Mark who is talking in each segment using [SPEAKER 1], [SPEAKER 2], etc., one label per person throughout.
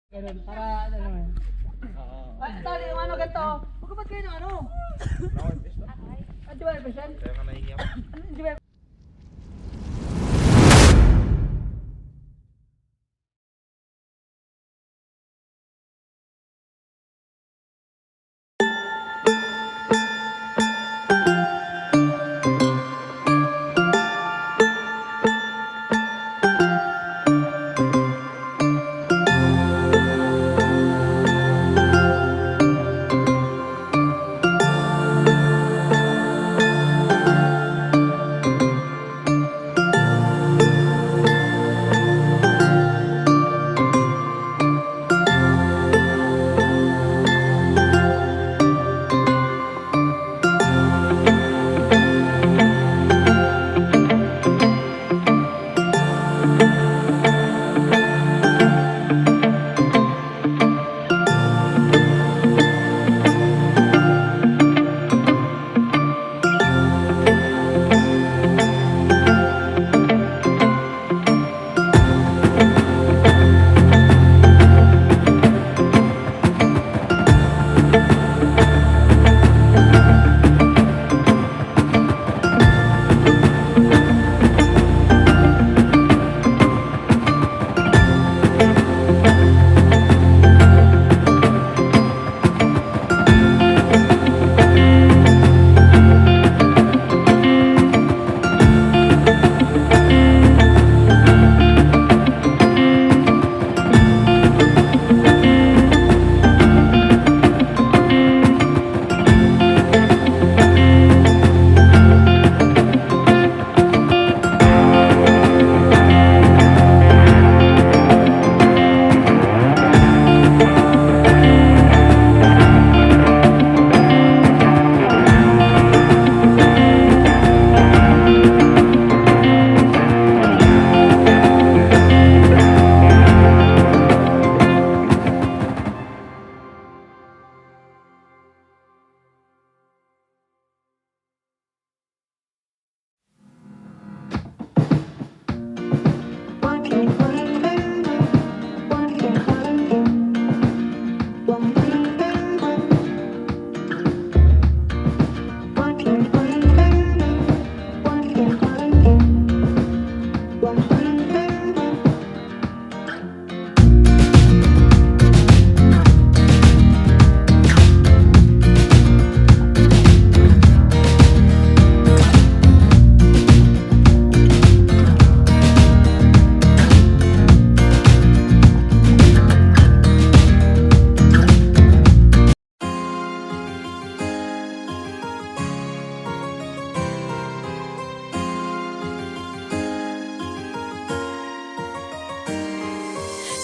[SPEAKER 1] Ganun, para ano naman. Ay, tali, yung ano ganito. Huwag ka ba't kayo ng ano? Di ba yung percent?
[SPEAKER 2] Kaya nga nahingi ako.
[SPEAKER 1] Di ba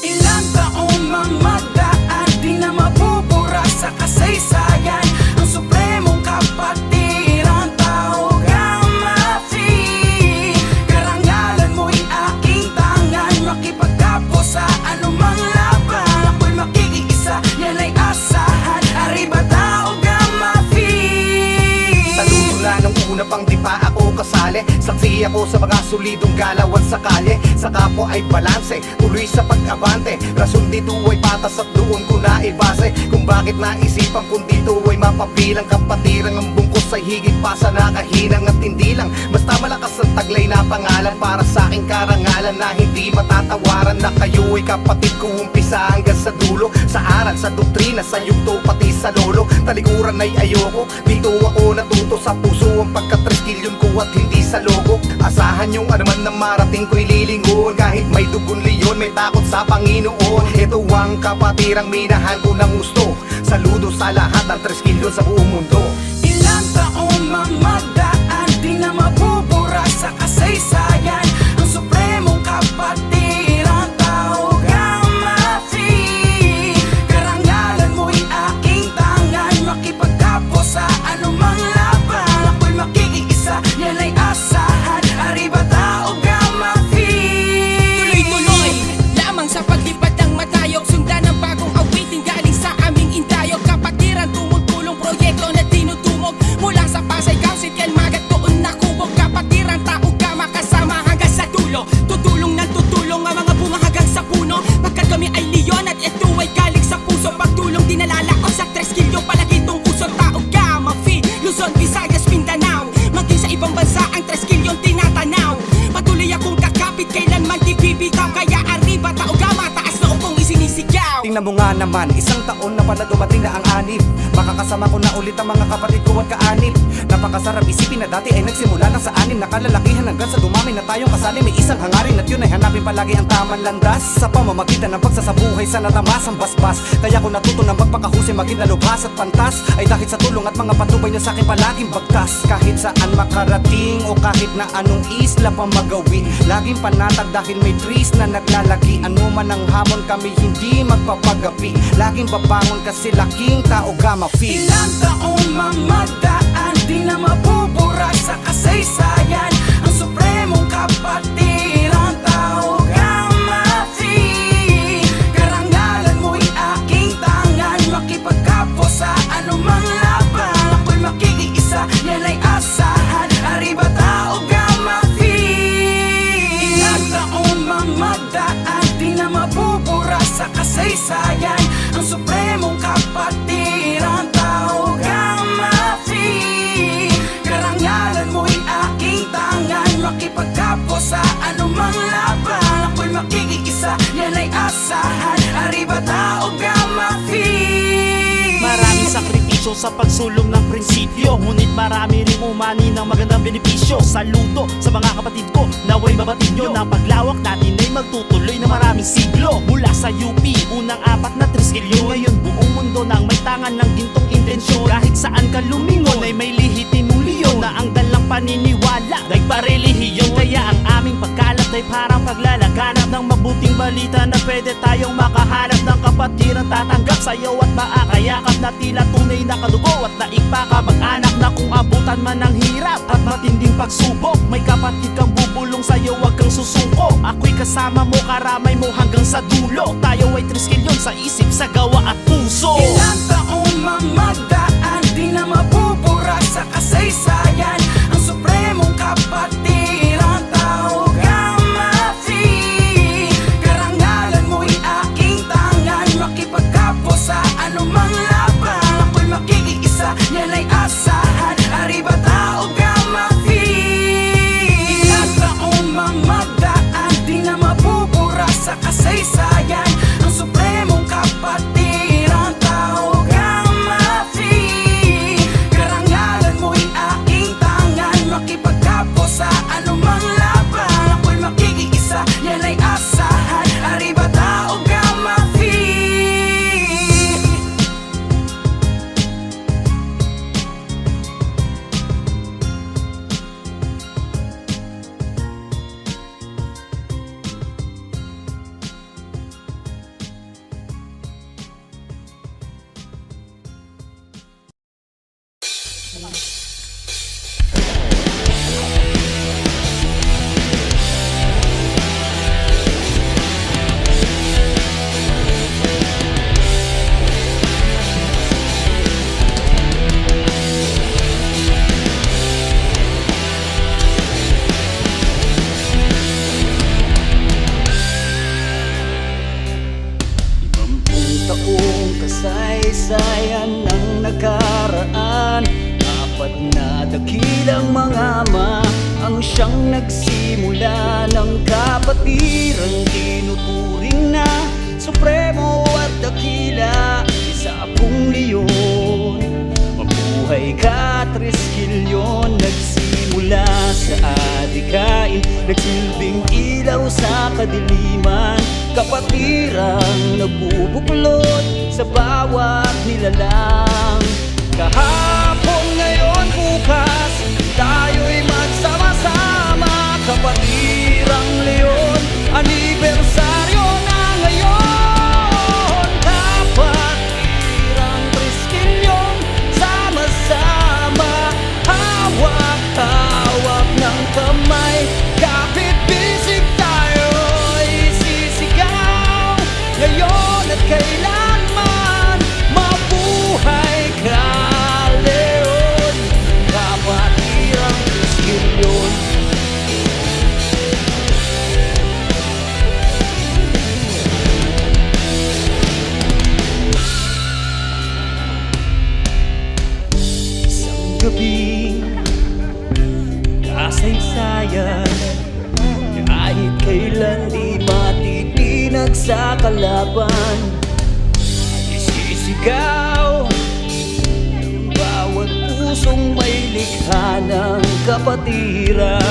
[SPEAKER 3] ilang taong mamadaan, di na mabubura sa kasaysayan. Ang supremong kapatiran, tao Gamafi. Karangalan mo'y aking tangan, makipagkapos sa anumang laban. Ako'y makikiisa, yan ay asahan. Arriba tao Gamafi.
[SPEAKER 4] Saludo na nung una pang di pa ako kasali. Saksi ako sa mga solidong galawan sa kalye. Sa kapwa ay balanse, tuloy sa pag-abante. Rason dito ay patas at doon ko na ibase kung bakit naisipan kung dito ay mapabilang. Kapatirang ang bungkos ay higit pa sa nakahinang. At hindi lang basta malakas ang taglay na pangalan para sa aking karangalan na hindi matatawaran. Na kayo ay kapatid ko umpisa hanggang sa dulo. Sa aral, sa doktrina, sa yugto, pati sa lolo. Talikuran ay ayoko, dito ako natuto. Sa puso ang pagka-triskilyon ko at hindi sa logo. Asahan yung anuman na marating ko'y lilingon. Kahit may dugon leon, may takot sa Panginoon. Ito ang kapatirang minahan ko ng gusto. Saludo sa lahat ng 3 kilyon sa buong mundo.
[SPEAKER 3] Ilang taong mamadaan, di na mabubura sa kasaysayan. Ang supremong kapatiran, tao Gamafi. Karangalan mo'y aking tangan, makipagkapos sa anumang laban. Ako'y makikiisa, yan ay asahan. Arriba tao Gamafi. Tuloy-tuloy lamang sa paglipad ng matayog, sundan ang bagong awitin galing sa aming indayog. Kapatiran tumutulong proyekto na
[SPEAKER 4] Tingnan mo nga naman, isang taon na pala dumating na ang anib. Makakasama ko na ulit ang mga kapatid ko at kaanib. Napakasarap isipin na dati ay nagsimula lang sa anim. Nakalalakihan hanggang sa dumami na tayong kasali. May isang hangarin at yun ay hanapin palagi ang tamang landas. Sa pamamagitan ng pagsasabuhay sa natamas ang basbas. Kaya ko natuto ng magpakahusay maging nalubhas at pantas. Ay dahil sa tulong at mga patnubay niya sa akin palaging bagtas. Kahit saan makarating o kahit na anong isla pa magawi, laging panatag dahil may trees na naglalagi. Ano man ang hamon kami hindi magpapagapi. Laging babangon kasi laking tao gama feel.
[SPEAKER 3] Ilang taong mamadaan, di na mabubura sa kasaysayan. Ang supremong kapatiran, tao Gamafi. Karangalan mo'y aking tangan, makipagkapwa sa anumang laban. Ako'y makikiisa, yan ay asahan. Arriba tao Gamafi. Ilang taong mamadaan, di na mabubura sa kasaysayan. Ang supremong kapatiran, tao Gamafi. Karangalan mo'y aking tangan, makipagkapwa sa anumang laban. Ako'y makikiisa, yan ay asahan. Arriba tao Gamafi.
[SPEAKER 2] Maraming sakripisyo sa pagsulong ng prinsipyo, ngunit marami ring umani ng magandang benepisyo. Saludo sa mga kapatid ko, naway mabatid nyo na paglawak natin ay magtutuloy na maraming siglo. Mula sa UP, unang 4 na triskilyo, ngayon buong mundo nang may tangan ng gintong intensyon. Kahit saan ka lumingon ay may lihitimong leyon na ang dalang paniniwala nagparelihiyon. Kaya ang aming pagkalat ay parang paglalaganap ng mabuting balita na pwede tayong makahanap ng kapatiran tatanggap sa'yo at maakayakap na tila tunay na kadugo at naigpaka mag-anak na kung abutan man ng hirap at matinding pagsubok, may kapatid kang bubulong sa'yo, wag kang susuko. Ako'y kasama mo, karamay mo hanggang sa dulo. Tayo ay triskilyon sa isip, sa gawa at puso.
[SPEAKER 3] Ilang taong mamadaan, di na mabubura sa kasaysayan. Ang supremong kapatiran, tao Gamafi. Karangalan mo'y aking tangan, makipagkapwa sa anumang laban. Ako'y makikiisa, yan ay asahan. Arriba tao Gamafi. Ilang taong mamadaan, di na mabubura sa kasaysayan. Ang supremong kapatiran, tao Gamafi. Karangalan mo'y aking tangan, makipagkapwa sa anumang laban. Ako'y makikiisa, yan ay asahan. Arriba tao Gamafi.
[SPEAKER 5] Taong kasaysayan ng nakaraan, 4 na dakilang mga ama ang siyang nagsimula ng kapatiran. Tinuturing na supremo at dakila, isa akong leyon. Mabuhay ka, triskilyon. Nagsimula sa adikain, nagsilbing ilaw sa kadiliman. Kapatirang nabubuklod sa bawat nilalang. Kahapon, ngayon, bukas, tayo'y magsama-sama. Kapatirang leon, anibersaryo na ngayon. Kapatirang triskilyon, sama-sama, hawak-hawak ng kamay. Kapit-bisig tayo'y sisigaw ngayon at kailanman. Mabuhay ka, leon, kapatirang triskilyon. Isang gabing kasaysayan, kahit kailan di matitinag sa kalaban. isisigaw ng bawat pusong may likha ng kapatiran.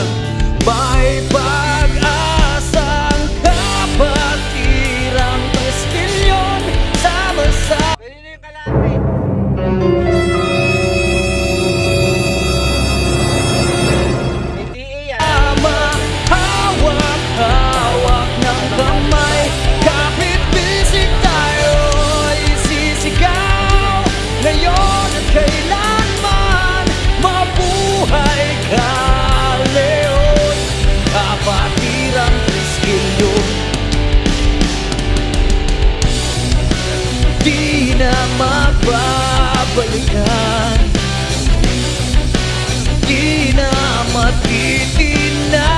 [SPEAKER 5] May pag-asang kapatirang 3 milyon sama-sama. Hawak-hawak ng kamay, kapit-bisig tayo isisigaw. Ngayon at kailanman, mabuhay ka, Leon. Kapatirang 3 milyon, di na magbabalikan, di na matitinag,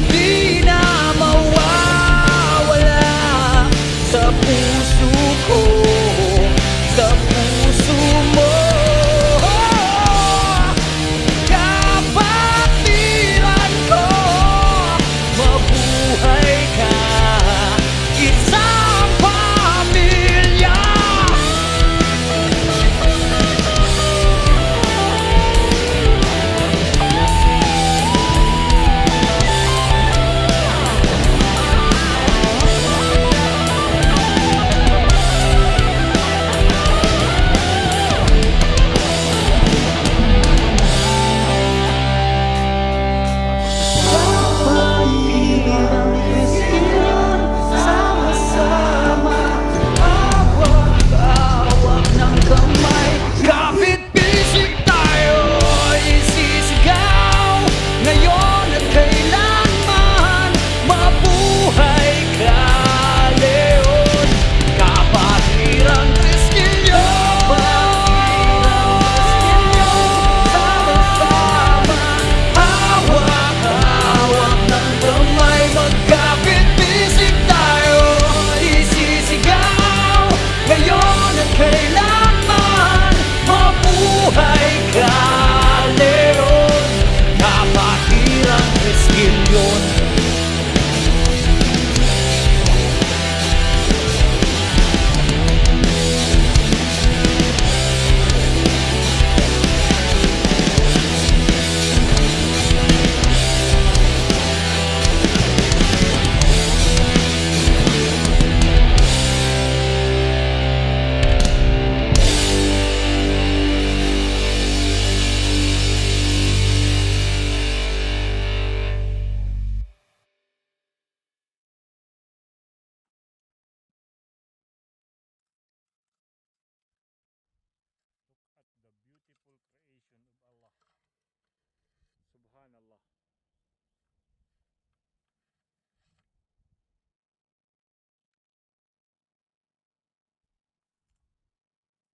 [SPEAKER 5] di na mawawala sa puso ko.